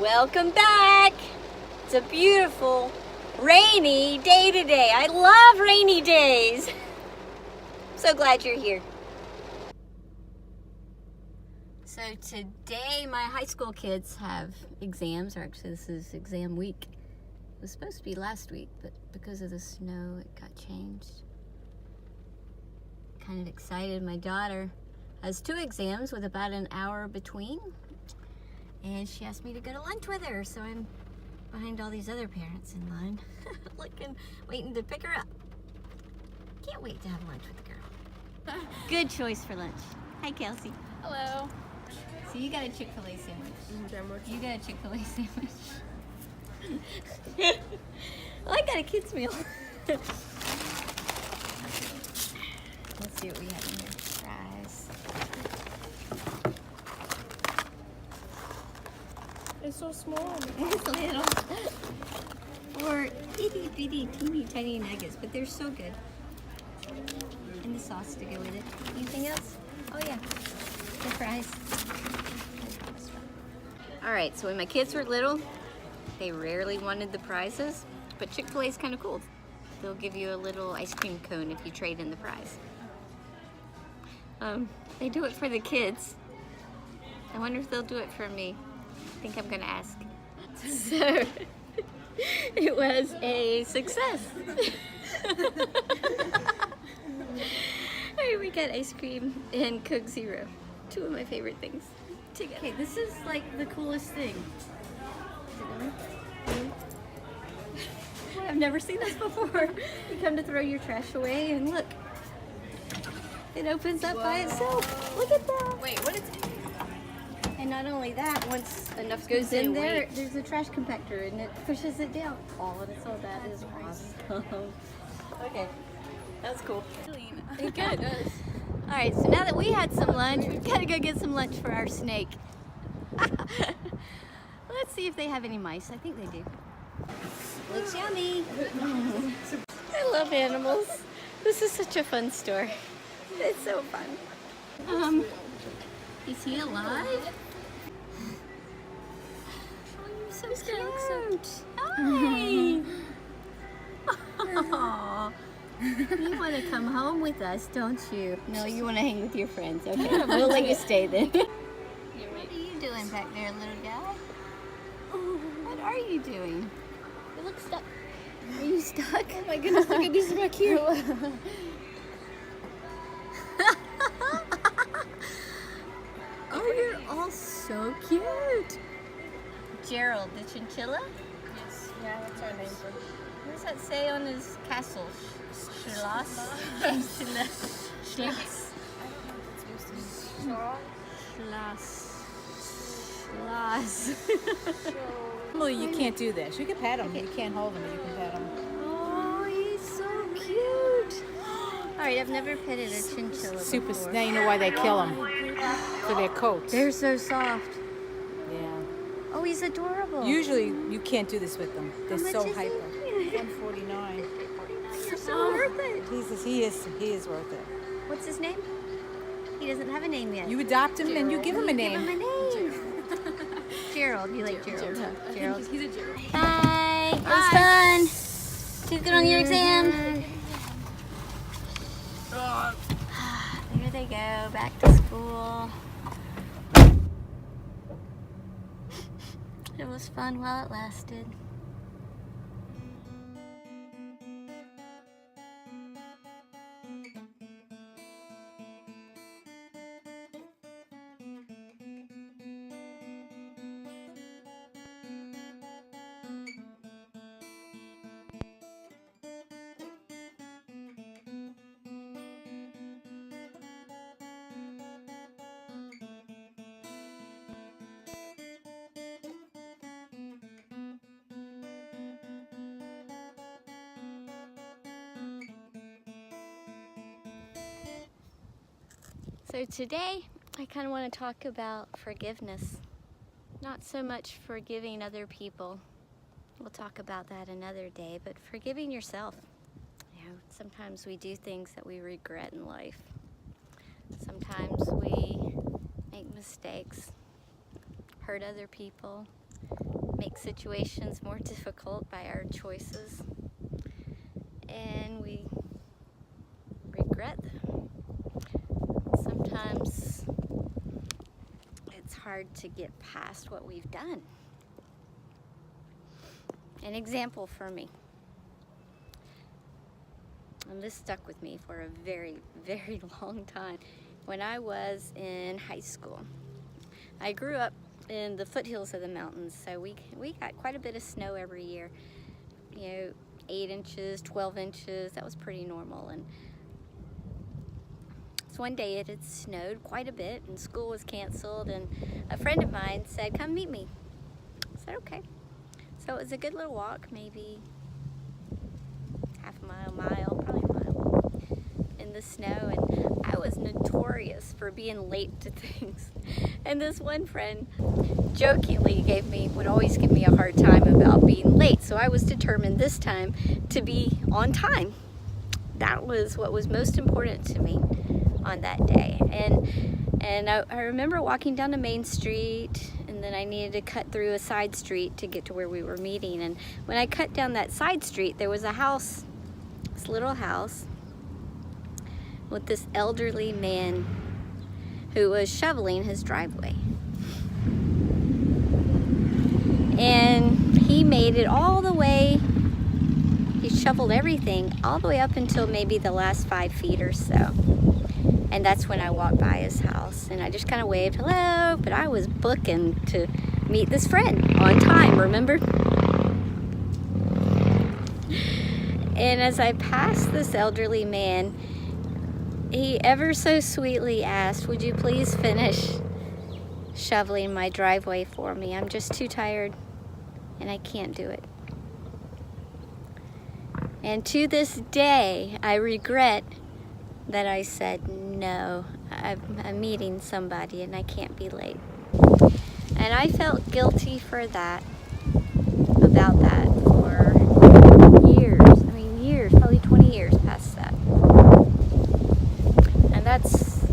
Welcome back. It's a beautiful rainy day today. I love rainy days. So glad you're here. So today my high school kids have exams, or actually this is exam week. It was supposed to be last week, but because of the snow it got changed. Kind of excited. My daughter has 2 exams with about an hour between, and she asked me to go to lunch with her, so I'm behind all these other parents in line waiting to pick her up. Can't wait to have lunch with the girl. Good choice for lunch. Hi, Kelsey. Hello. So you got a Chick-fil-A sandwich. You got a Chick-fil-A sandwich. Well, I got a kid's meal. Let's see what we have in here. Fries. It's so small. It's little. Or itty bitty teeny tiny nuggets, but they're so good. And the sauce to go with it. Anything else? Oh yeah, the fries. Alright, so when my kids were little, they rarely wanted the prizes, but Chick-fil-A is kind of cool. They'll give you a little ice cream cone if you trade in the prize. They do it for the kids. I wonder if they'll do it for me. I think I'm gonna ask. So, it was a success. Alright, we got ice cream and Coke Zero. 2 of my favorite things together. Okay, this is like the coolest thing. Is it going? I've never seen this before. You come to throw your trash away and look. It opens up by itself. Look at that. Wait, what is it? And not only that, once enough goes in there, there's a trash compactor and it pushes it down. Oh, so that is awesome. Okay, that's cool. It good. All right, so now that we had some lunch, we've got to go get some lunch for our snake. Let's see if they have any mice. I think they do. Looks yummy. I love animals. This is such a fun store. It's so fun. Is he alive? Oh, you're so cute. Hi. Aw. You want to come home with us, don't you? No, you want to hang with your friends. Okay, we'll let you stay then. What are you doing back there, little guy? What are you doing? You look stuck. Are you stuck? Oh my goodness, look at this back here. Oh, you're all so cute. Gerald, the chinchilla? Yes. Yeah, that's our name for him. What does that say on his castle? Schloss? Schloss. Schloss. Schloss. Normally you can't do this. You can pet him. You can't hold him, but you can pet him. Oh, he's so cute. All right, I've never petted a chinchilla Super. before. Now you know why they kill them. For their coats. They're so soft. Yeah. Oh, he's adorable. Usually you can't do this with them. They're How much so is hyper. he? 149. You're so worth it. He is worth it. What's his name? He doesn't have a name yet. You adopt him and you give him a Give him name. a name. Gerald. You like Gerald? Gerald. He's a Gerald. Bye. It was fun. Did good on your exam? There they go. Back to school. It was fun while it lasted. So today, I kind of want to talk about forgiveness. Not so much forgiving other people. We'll talk about that another day, but forgiving yourself. You know, sometimes we do things that we regret in life. Sometimes we make mistakes, hurt other people, make situations more difficult by our choices, and we regret them. Sometimes it's hard to get past what we've done. An example for me, and this stuck with me for a very, very long time. When I was in high school, I grew up in the foothills of the mountains, so we got quite a bit of snow every year. 8 inches, 12 inches, that was pretty normal. And so one day it had snowed quite a bit and school was canceled, and a friend of mine said, "Come meet me." I said, "Okay." So it was a good little walk, maybe half a mile, probably a mile in the snow, and I was notorious for being late to things. And this one friend jokingly would always give me a hard time about being late, so I was determined this time to be on time. That was what was most important to me on that day. And I remember walking down to Main Street, and then I needed to cut through a side street to get to where we were meeting. And when I cut down that side street, there was a house, this little house, with this elderly man who was shoveling his driveway. And he made it all the way, he shoveled everything all the way up until maybe the last 5 feet or so. And that's when I walked by his house, and I just kind of waved hello, but I was booking to meet this friend on time, remember? And as I passed this elderly man, he ever so sweetly asked, "Would you please finish shoveling my driveway for me? I'm just too tired and I can't do it." And to this day, I regret that I said, "No, I'm meeting somebody and I can't be late." And I felt guilty for that, about that for years. I mean, years, probably 20 years past that. And that's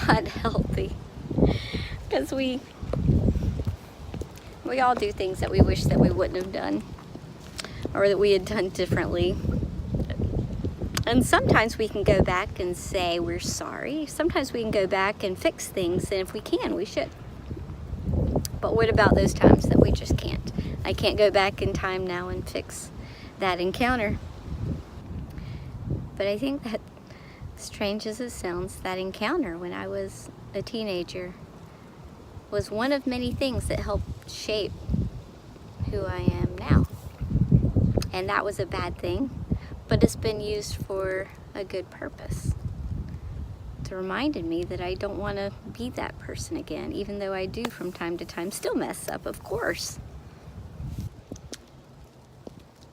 not healthy, because we all do things that we wish that we wouldn't have done, or that we had done differently. And sometimes we can go back and say we're sorry. Sometimes we can go back and fix things, and if we can, we should. But what about those times that we just can't? I can't go back in time now and fix that encounter. But I think that, strange as it sounds, that encounter when I was a teenager was one of many things that helped shape who I am now. And that was a bad thing, but it's been used for a good purpose. It reminded me that I don't want to be that person again, even though I do from time to time still mess up, of course.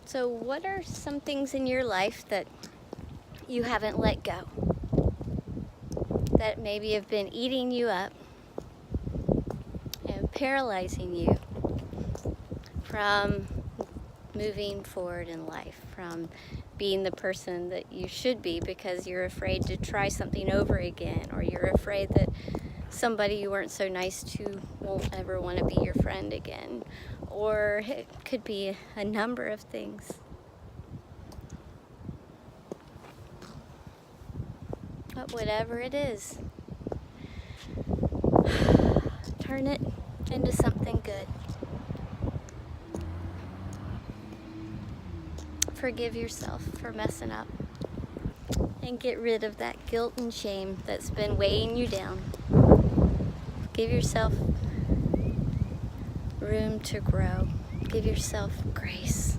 So what are some things in your life that you haven't let go, that maybe have been eating you up and paralyzing you from moving forward in life, from being the person that you should be because you're afraid to try something over again, or you're afraid that somebody you weren't so nice to won't ever want to be your friend again, or it could be a number of things. But whatever it is, turn it into something good. Forgive yourself for messing up, and get rid of that guilt and shame that's been weighing you down. Give yourself room to grow. Give yourself grace.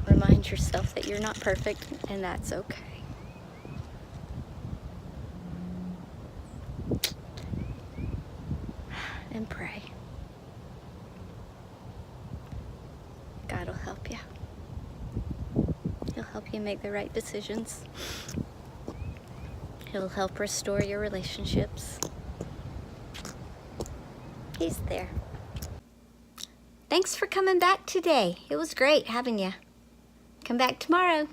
Remind yourself that you're not perfect, and that's okay. And pray. God will help you. He'll help you make the right decisions. He'll help restore your relationships. He's there. Thanks for coming back today. It was great having you. Come back tomorrow.